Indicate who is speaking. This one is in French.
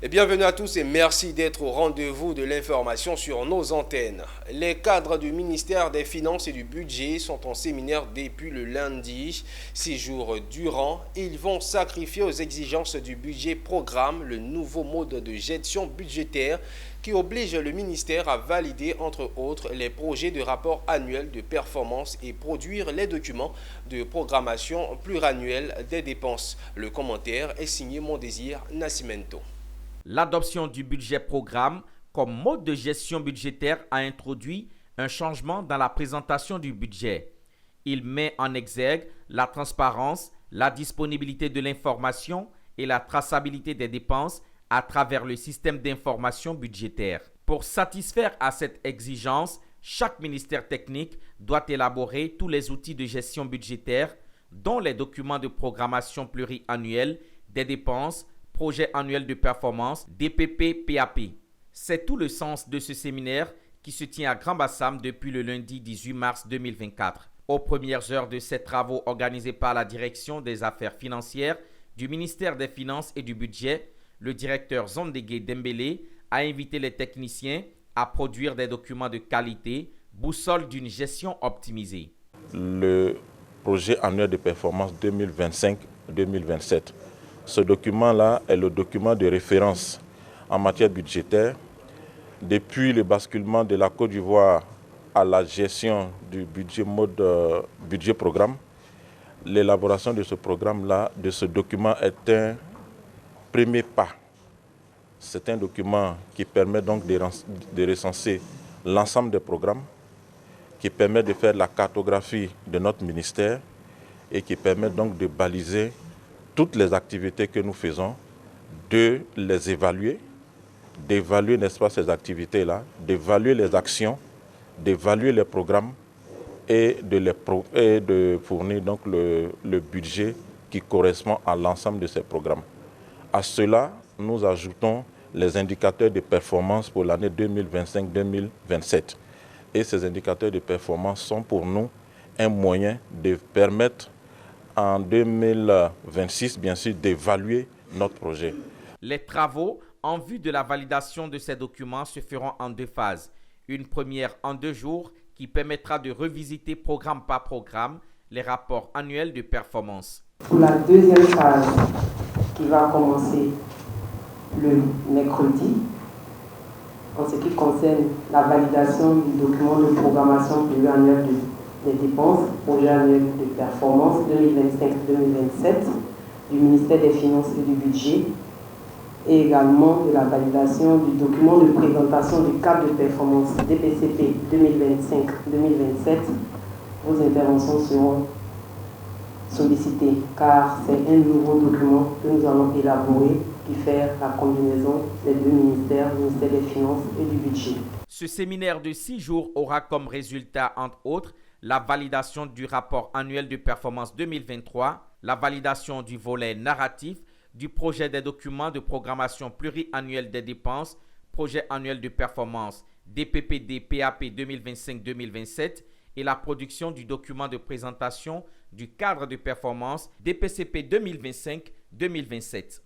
Speaker 1: Et bienvenue à tous et merci d'être au rendez-vous de l'information sur nos antennes. Les cadres du ministère des Finances et du Budget sont en séminaire depuis le lundi. 6 jours durant, ils vont sacrifier aux exigences du budget programme, le nouveau mode de gestion budgétaire qui oblige le ministère à valider entre autres les projets de rapport annuel de performance et produire les documents de programmation pluriannuelle des dépenses. Le commentaire est signé Mondésir Nascimento.
Speaker 2: L'adoption du budget programme comme mode de gestion budgétaire a introduit un changement dans la présentation du budget. Il met en exergue la transparence, la disponibilité de l'information et la traçabilité des dépenses à travers le système d'information budgétaire. Pour satisfaire à cette exigence, chaque ministère technique doit élaborer tous les outils de gestion budgétaire, dont les documents de programmation pluriannuelle des dépenses, projet annuel de performance, DPP-PAP. C'est tout le sens de ce séminaire qui se tient à Grand Bassam depuis le lundi 18 mars 2024. Aux premières heures de ces travaux organisés par la Direction des affaires financières du ministère des Finances et du Budget, le directeur Zondégué Dembélé a invité les techniciens à produire des documents de qualité, boussole d'une gestion optimisée.
Speaker 3: Le projet annuel de performance 2025-2027. Ce document-là est le document de référence en matière budgétaire. Depuis le basculement de la Côte d'Ivoire à la gestion du budget mode budget programme, l'élaboration de ce programme-là, de ce document est un premier pas. C'est un document qui permet donc de recenser l'ensemble des programmes, qui permet de faire la cartographie de notre ministère et qui permet donc de baliser toutes les activités que nous faisons, de les évaluer, d'évaluer, n'est-ce pas, ces activités-là, d'évaluer les actions, d'évaluer les programmes et de fournir donc le budget qui correspond à l'ensemble de ces programmes. À cela, nous ajoutons les indicateurs de performance pour l'année 2025-2027. Et ces indicateurs de performance sont pour nous un moyen de permettre en 2026, bien sûr, d'évaluer notre projet.
Speaker 2: Les travaux en vue de la validation de ces documents se feront en 2 phases. Une première en 2 jours qui permettra de revisiter programme par programme les rapports annuels de performance.
Speaker 4: Pour la deuxième phase qui va commencer le mercredi, en ce qui concerne la validation du document de programmation pluriannuelle des dépenses, projet annuel de performance 2025-2027 du ministère des Finances et du Budget, et également de la validation du document de présentation du cadre de performance DPCP 2025-2027. Vos interventions seront sollicitées car c'est un nouveau document que nous allons élaborer qui fait la combinaison des 2 ministères, le ministère des Finances et du Budget.
Speaker 2: Ce séminaire de 6 jours aura comme résultat, entre autres, la validation du rapport annuel de performance 2023, la validation du volet narratif, du projet des documents de programmation pluriannuelle des dépenses, projet annuel de performance DPPD-PAP 2025-2027 et la production du document de présentation du cadre de performance DPCP 2025-2027.